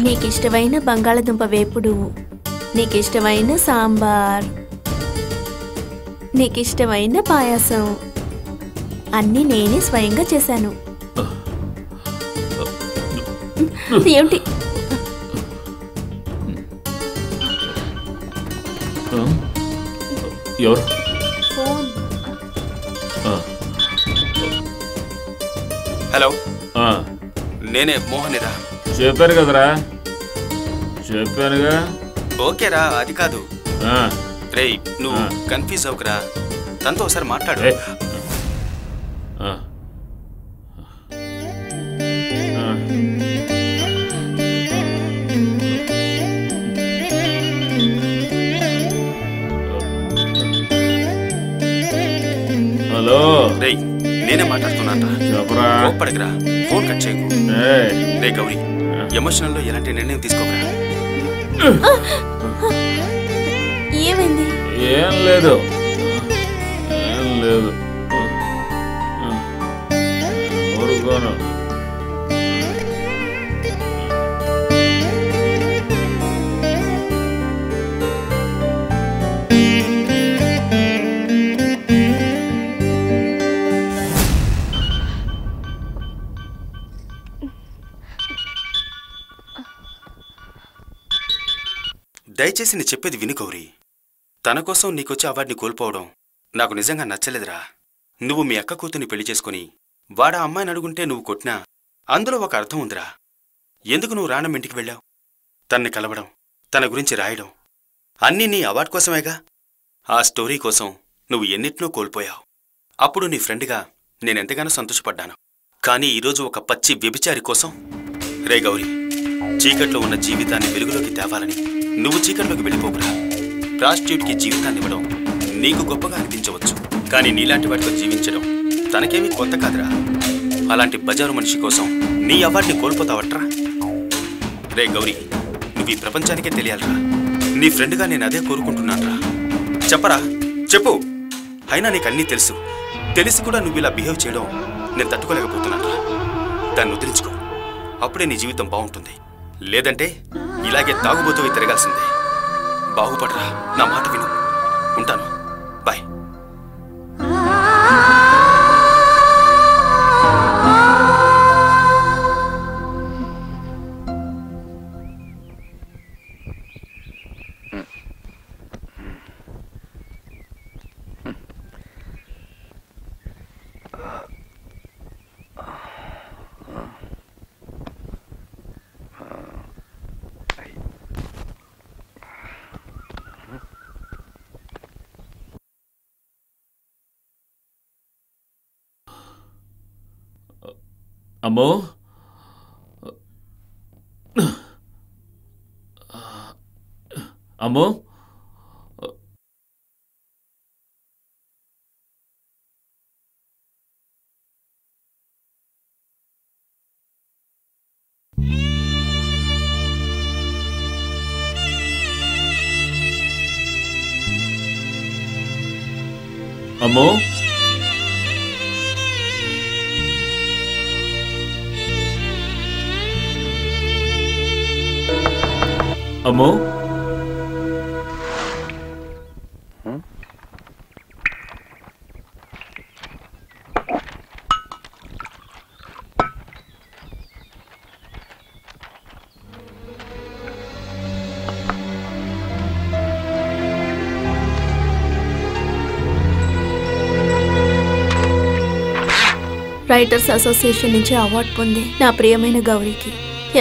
నీకిష్టమైన బంగాళదుంప వేపుడు, నీకిష్టమైన సాంబార్, నీకిష్టమైన పాయసం అన్నీ నేనే స్వయంగా చేశాను. ఏమిటి? హలో, నేనే మోహనిరా. చెప్పాను కదరా, చెప్పానుగా. ఓకేరా, అది కాదు. రేయ్, నువ్వు కన్ఫ్యూజ్ అవుకురా, తనతో ఒకసారి మాట్లాడు. హలో రేయ్, నేనే మాట్లాడుతున్నా. చెప్పరా. కోప్పడకురా, ఫోన్ కట్ చేయకు. రే గౌరీ, ఎమోషనల్ లో ఎలాంటి నిర్ణయం తీసుకోకరా. ఏమైంది? ఏం లేదు, ఏం లేదు. ఊరుకోను. దయచేసి నీ చెప్పేది విను గౌరీ. తన కోసం నీకొచ్చే అవార్డుని కోల్పోవడం నాకు నిజంగా నచ్చలేదురా. నువ్వు మీ అక్క కూతుర్ని పెళ్లి చేసుకుని వాడా అమ్మాయిని అడుగుంటే నువ్వు కొట్టినా అందులో ఒక అర్థం ఉందిరా. ఎందుకు నువ్వు రాణం ఇంటికి వెళ్ళావు? తన్ని కలవడం, తన గురించి రాయడం అన్నీ నీ అవార్డు కోసమేగా. ఆ స్టోరీ కోసం నువ్వు ఎన్నిటినో కోల్పోయావు. అప్పుడు నీ ఫ్రెండ్గా నేనెంతగానో సంతోషపడ్డాను. కానీ ఈరోజు ఒక పచ్చి వ్యభిచారి కోసం. రే గౌరీ, చీకట్లో ఉన్న జీవితాన్ని వెలుగులోకి తేవాలని నువ్వు చీకట్లోకి వెళ్ళిపోకురా. ప్రాస్టిట్యూట్కి జీవితాన్ని ఇవ్వడం నీకు గొప్పగా అనిపించవచ్చు, కానీ నీలాంటి వాటితో జీవించడం తనకేమీ కొత్త కాదురా. అలాంటి బజారు మనిషి కోసం నీ అవార్డుని కోల్పోతావట్రా. రే గౌరీ, నువ్వు ఈ ప్రపంచానికే తెలియాలరా. నీ ఫ్రెండ్గా నేను అదే కోరుకుంటున్నానురా. చెప్పరా, చెప్పు. అయినా నీకు అన్నీ తెలుసు, తెలిసి కూడా నువ్వు ఇలా బిహేవ్ చేయడం నేను తట్టుకోలేకపోతున్నానురా. దాన్ని వదిలించుకో, అప్పుడే నీ జీవితం బాగుంటుంది. లేదంటే ఇలాగే తాగుబోతూ తిరగాల్సిందే. బాగుపడరా, నా మాట విను. ఉంటాను, బాయ్. అమ్మో, అమ్మో, అమ్మో, అమ్మో. రైటర్స్ అసోసియేషన్ నుంచి అవార్డు పొంది నా ప్రియమైన గౌరీకి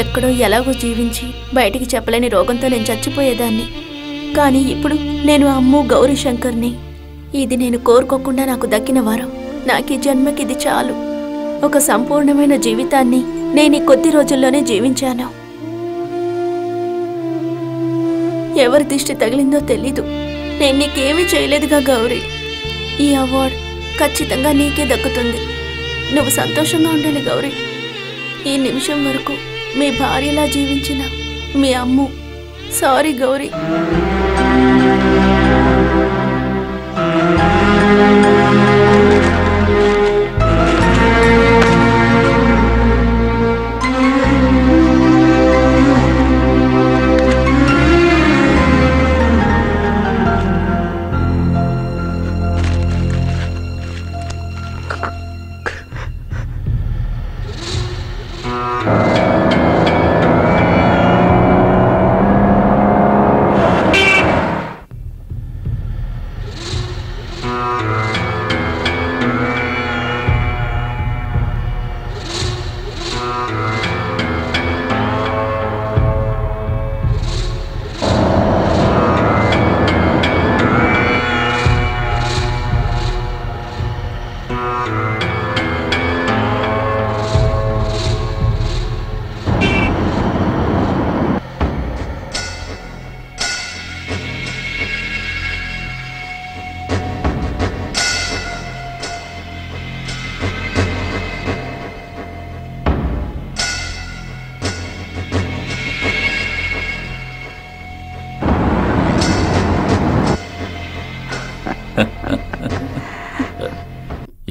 ఎక్కడో ఎలాగో జీవించి బయటికి చెప్పలేని రోగంతో నేను చచ్చిపోయేదాన్ని. కానీ ఇప్పుడు నేను అమ్ము గౌరీ శంకర్ని. ఇది నేను కోరుకోకుండా నాకు దక్కిన వరం. నాకు ఈ జన్మకి ఇది చాలు. ఒక సంపూర్ణమైన జీవితాన్ని నేను ఈ కొద్ది రోజుల్లోనే జీవించాను. ఎవరి దిష్టి తగిలిందో తెలీదు. నేను నీకేమీ చేయలేదుగా గౌరీ. ఈ అవార్డు ఖచ్చితంగా నీకే దక్కుతుంది. నువ్వు సంతోషంగా ఉండాలి గౌరీ. ఈ నిమిషం వరకు మీ భార్యలా జీవించిన మీ అమ్ము. సారీ గౌరీ.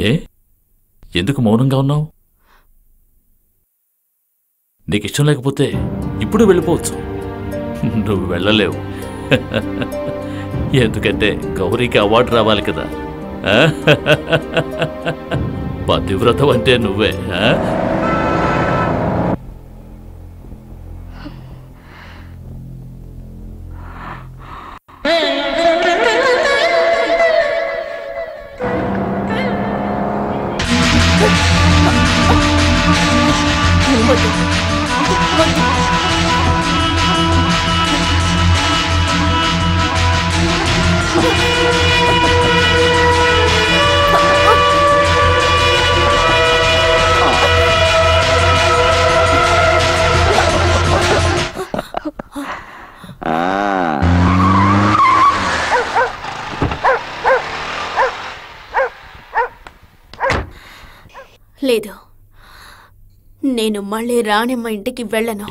ఏ ఎందుకు మౌనంగా ఉన్నావు? నీకు ఇష్టం లేకపోతే ఇప్పుడు వెళ్ళిపోవచ్చు. నువ్వు వెళ్ళలేవు. ఎందుకంటే గౌరీకి అవార్డు రావాలి కదా. పతివ్రతం అంటే నువ్వే. లేదు, నేను మళ్ళీ రాణిమ్మ ఇంటికి వెళ్ళను.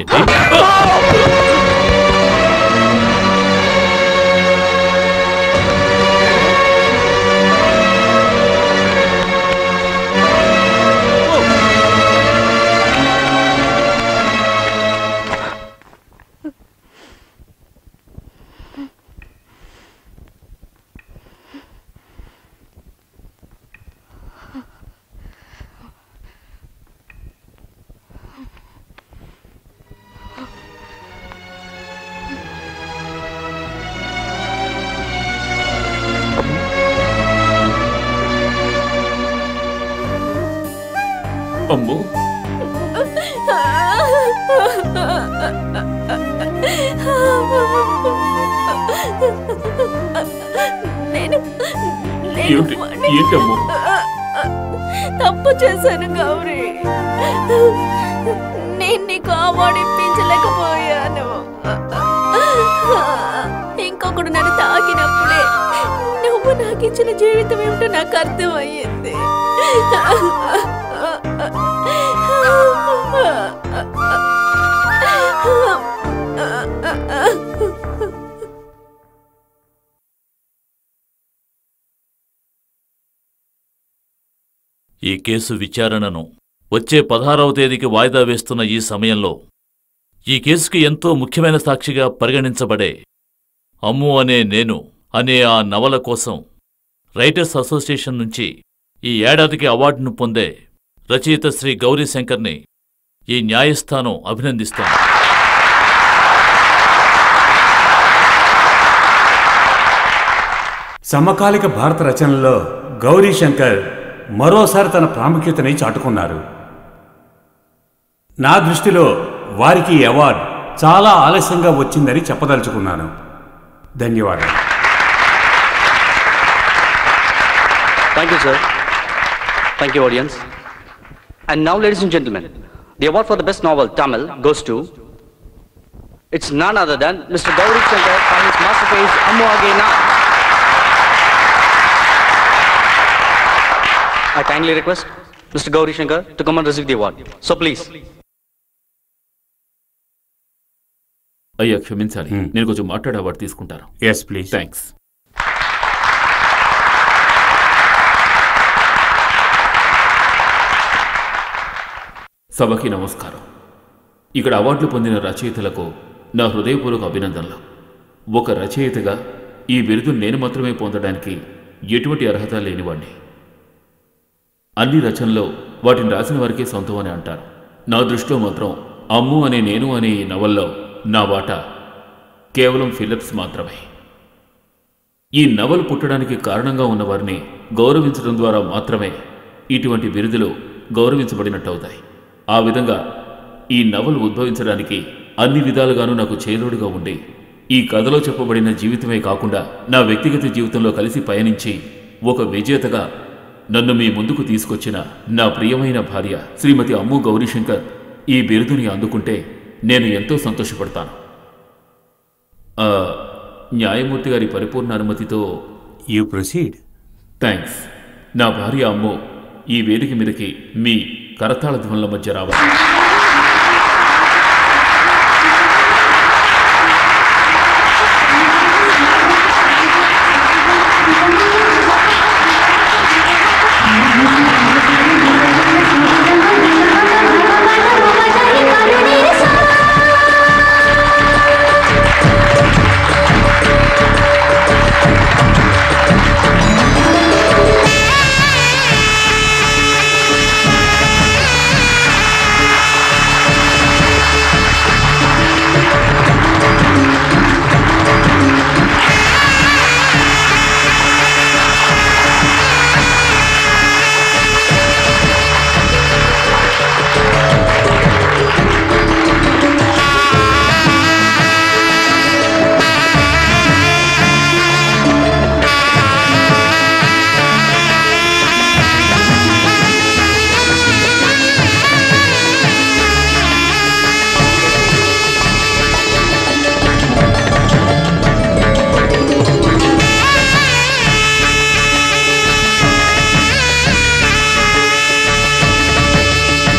అమ్ము, ఏంటమ్ము? తప్పు చేశాను గౌరీ. నేను నీకు అవార్డు ఇప్పించలేకపోయాను. ఇంకొకడు నన్ను తాకినప్పుడే నువ్వు నాకు ఇచ్చిన జీవితం ఏమిటో నాకు అర్థమయ్యింది. ఈ కేసు విచారణను వచ్చే 16వ తేదీకి వాయిదా వేస్తున్న ఈ సమయంలో ఈ కేసుకి ఎంతో ముఖ్యమైన సాక్షిగా పరిగణించబడే అమ్ము అనే నేను అనే ఆ నవల కోసం రైటర్స్ అసోసియేషన్ నుంచి ఈ ఏడాదికి అవార్డును పొందే రచయిత శ్రీ గౌరీశంకర్ని ఈ న్యాయస్థానం అభినందిస్తోంది. సమకాలిక భారత రచనలో గౌరీశంకర్ మరోసారి తన ప్రాముఖ్యతని చాటుకున్నారు. నా దృష్టిలో వారికి ఈ అవార్డు చాలా ఆలస్యంగా వచ్చిందని చెప్పదలుచుకున్నాను. ధన్యవాదాలు. Thank you, sir. Thank you, audience. And now, ladies and gentlemen, the award for the best novel, Tamil, goes to... It's none other than Mr. Gauri Shankar for his masterpiece, Ammu Agena. I kindly request Mr. Gauri Shankar to come and receive the award. So please. అయ్యా క్షమించాలి, నేను కొంచెం మాట్లాడే award తీసుకుంటాను. Yes please. Thanks. సభకి నమస్కారం. ఇక్కడ అవార్డులు పొందిన రచయితలకు నా హృదయపూర్వక అభినందనలు. ఒక రచయితగా ఈ బిరుదు నేను మాత్రమే పొందడానికి ఎటువంటి అర్హత లేనివాణ్ణి. అన్ని రచనలో వాటిని రాసిన వారికే సొంతం అని అంటారు. నా దృష్టిలో మాత్రం అమ్ము అనే నేను అనే ఈ నవల్లో నా వాటా కేవలం ఫిలిప్స్ మాత్రమే. ఈ నవల పుట్టడానికి కారణంగా ఉన్నవారిని గౌరవించడం ద్వారా మాత్రమే ఇటువంటి బిరుదులు గౌరవించబడినట్టవుతాయి. ఆ విధంగా ఈ నవల ఉద్భవించడానికి అన్ని విధాలుగానూ నాకు చేదోడుగా ఉండి ఈ కథలో చెప్పబడిన జీవితమే కాకుండా నా వ్యక్తిగత జీవితంలో కలిసి పయనించి ఒక విజేతగా నన్ను మీ ముందుకు తీసుకొచ్చిన నా ప్రియమైన భార్య శ్రీమతి అమ్ము గౌరీశంకర్ ఈ బిరుదుని అందుకుంటే నేను ఎంతో సంతోషపడతాను. న్యాయమూర్తి గారి పరిపూర్ణ అనుమతితో యూ ప్రొసీడ్. థ్యాంక్స్. నా భార్య అమ్ము ఈ వేదిక మీదకి మీ కరతాళ ధ్వనుల మధ్య రావాలి.